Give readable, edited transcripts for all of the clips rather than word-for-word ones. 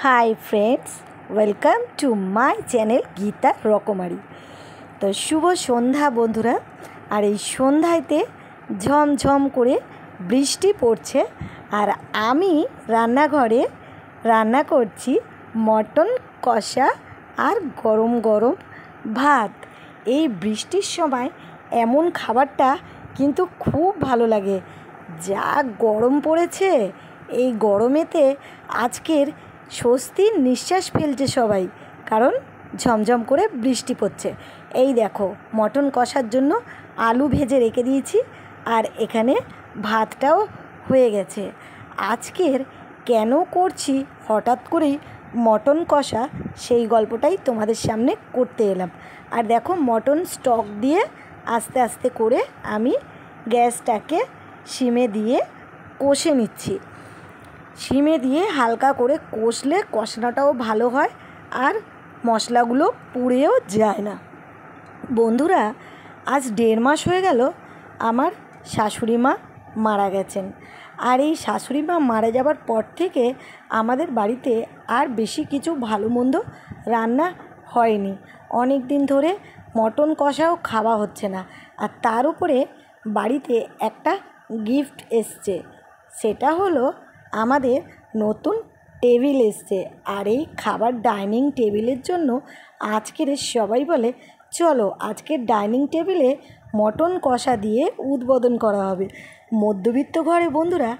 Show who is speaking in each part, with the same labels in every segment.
Speaker 1: Hi friends, welcome to my channel Gita রকমারি। তো শুভ সন্ধ্যা বন্ধুরা। আর এই সন্ধ্যাতে ঝমঝম করে বৃষ্টি পড়ছে, আর আমি রান্নাঘরে রান্না করছি মটন কষা আর গরম গরম ভাত। এই বৃষ্টির সময় এমন খাবারটা কিন্তু খুব ভালো লাগে। যা গরম পড়েছে, এই গরমেতে আজকের স্বস্তির নিঃশ্বাস ফেলছে সবাই, কারণ ঝমঝম করে বৃষ্টি পড়ছে। এই দেখো, মটন কষার জন্য আলু ভেজে রেখে দিয়েছি, আর এখানে ভাতটাও হয়ে গেছে। আজকের কেন করছি হঠাৎ করেই মটন কষা, সেই গল্পটাই তোমাদের সামনে করতে এলাম। আর দেখো, মটন স্টক দিয়ে আস্তে আস্তে করে আমি গ্যাসটাকে সিমে দিয়ে কষে নিচ্ছি। সিমে দিয়ে হালকা করে কষলে কষাটাও ভালো হয়, আর মশলাগুলো পুড়েও যায় না। বন্ধুরা, আজ 1.5 মাস হয়ে গেল আমার শাশুড়ি মা মারা গেছেন। আর এই শাশুড়ি মা মারা যাবার পর থেকে আমাদের বাড়িতে আর বেশি কিছু ভালো মন্দ রান্না হয়নি। অনেক দিন ধরে মটন কষাও খাওয়া হচ্ছে না। আর তার উপরে বাড়িতে একটা গিফট এসছে, সেটা হলো আমাদের নতুন টেবিল এসছে। আর এই খাবার ডাইনিং টেবিলের জন্য আজকের সবাই বলে, চলো আজকের ডাইনিং টেবিলে মটন কষা দিয়ে উদ্বোধন করা হবে। মধ্যবিত্ত ঘরে বন্ধুরা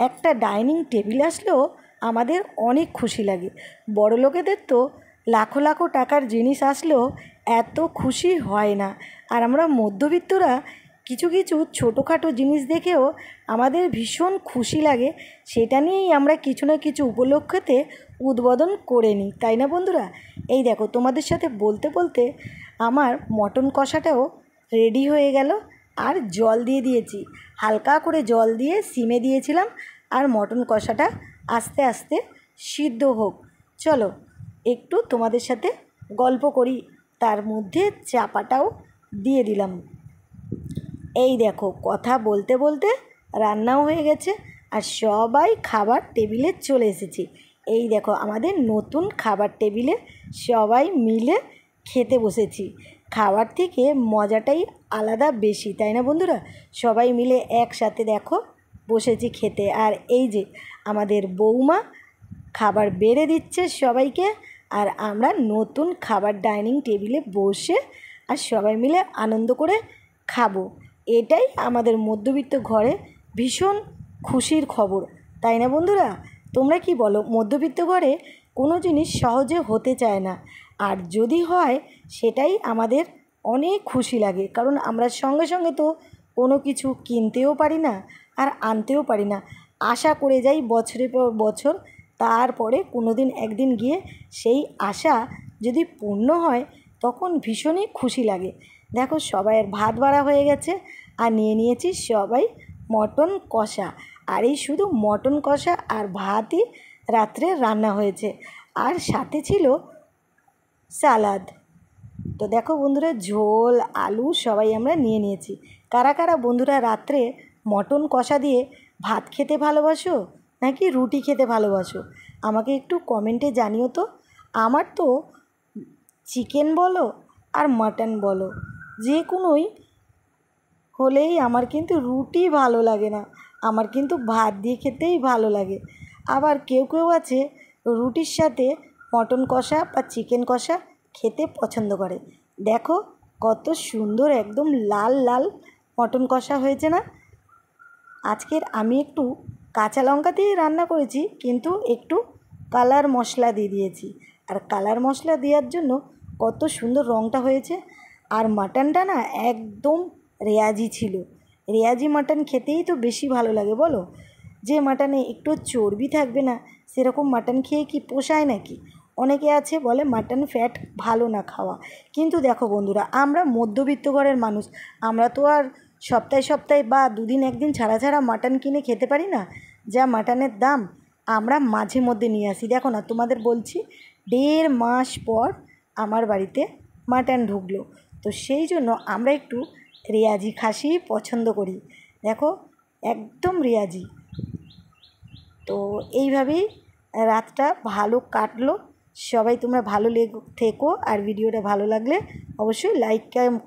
Speaker 1: একটা ডাইনিং টেবিল আসলেও আমাদের অনেক খুশি লাগে। বড় লোকেদের তো লাখো লাখো টাকার জিনিস আসলেও এত খুশি হয় না। আর আমরা মধ্যবিত্তরা কিছু কিছু ছোটোখাটো জিনিস দেখেও আমাদের ভীষণ খুশি লাগে। সেটা নিয়েই আমরা কিছু না কিছু উপলক্ষেতে উদ্বোধন করে নিই, তাই না বন্ধুরা? এই দেখো, তোমাদের সাথে বলতে বলতে আমার মটন কষাটাও রেডি হয়ে গেল। আর জল দিয়ে দিয়েছি, হালকা করে জল দিয়ে সিমে দিয়েছিলাম। আর মটন কষাটা আস্তে আস্তে সিদ্ধ হোক। চলো একটু তোমাদের সাথে গল্প করি, তার মধ্যে চাপাটাও দিয়ে দিলাম। এই দেখো, কথা বলতে বলতে রান্নাও হয়ে গেছে, আর সবাই খাবার টেবিলে চলে এসেছি। এই দেখো, আমাদের নতুন খাবার টেবিলে সবাই মিলে খেতে বসেছি। খাবার থেকে মজাটাই আলাদা বেশি, তাই না বন্ধুরা? সবাই মিলে একসাথে দেখো বসেছি খেতে। আর এই যে আমাদের বৌমা খাবার বেড়ে দিচ্ছে সবাইকে, আর আমরা নতুন খাবার ডাইনিং টেবিলে বসে আর সবাই মিলে আনন্দ করে খাবো। এটাই আমাদের মধ্যবিত্ত ঘরে ভীষণ খুশির খবর, তাই না বন্ধুরা? তোমরা কি বলো? মধ্যবিত্ত ঘরে কোনো জিনিস সহজে হতে চায় না, আর যদি হয় সেটাই আমাদের অনেক খুশি লাগে। কারণ আমরা সঙ্গে সঙ্গে তো কোনো কিছু কিনতেও পারি না আর আনতেও পারি না। আশা করে যাই বছরের পর বছর, তারপরে কোনো দিন একদিন গিয়ে সেই আশা যদি পূর্ণ হয়, তখন ভীষণই খুশি লাগে। দেখো, সবাইয়ের ভাত বাড়া হয়ে গেছে, আর নিয়ে নিয়েছি সবাই মটন কষা। আর এই শুধু মটন কষা আর ভাতই রাত্রে রান্না হয়েছে, আর সাথে ছিল সালাদ। তো দেখো বন্ধুরা, ঝোল আলু সবাই আমরা নিয়ে নিয়েছি। কারা কারা বন্ধুরা রাত্রে মটন কষা দিয়ে ভাত খেতে ভালোবাসো নাকি রুটি খেতে ভালোবাসো, আমাকে একটু কমেন্টে জানিও তো। আমার তো চিকেন বলো আর মাটন বলো, যে কোনোই হলেই আমার কিন্তু রুটি ভালো লাগে না, আমার কিন্তু ভাত দিয়ে খেতেই ভালো লাগে। আবার কেউ কেউ আছে রুটির সাথে মটন কষা বা চিকেন কষা খেতে পছন্দ করে। দেখো কত সুন্দর একদম লাল লাল মটন কষা হয়েছে না? আজকের আমি একটু কাঁচা লঙ্কা দিয়ে রান্না করেছি, কিন্তু একটু কালার মশলা দিয়ে দিয়েছি। আর কালার মশলা দেওয়ার জন্য কত সুন্দর রঙটা হয়েছে। আর মাটনটা না একদম রেয়াজি ছিল। রেয়াজি মাটন খেতেই তো বেশি ভালো লাগে, বলো? যে মাটনে একটু চর্বি থাকবে না, সেরকম মাটন খেয়ে কি পোষায় নাকি? অনেকে আছে বলে মাটন ফ্যাট ভালো না খাওয়া। কিন্তু দেখো বন্ধুরা, আমরা মধ্যবিত্ত ঘরের মানুষ, আমরা তো আর সপ্তাহে সপ্তাহে বা দুদিন একদিন ছাড়া ছাড়া মাটন কিনে খেতে পারি না। যা মাটনের দাম, আমরা মাঝে মধ্যে নিয়ে আসি। দেখো না, তোমাদের বলছি 1.5 মাস পর আমার বাড়িতে মাটন ঢুকলো। তো সেই জন্য আমরা একটু রেয়াজি খাসি পছন্দ করি। দেখো, একদম রেয়াজি। তো এইভাবেই রাতটা ভালো কাটলো। সবাই তোমরা ভালো থেকো, আর ভিডিওটা ভালো লাগলে অবশ্যই লাইক কমেন্ট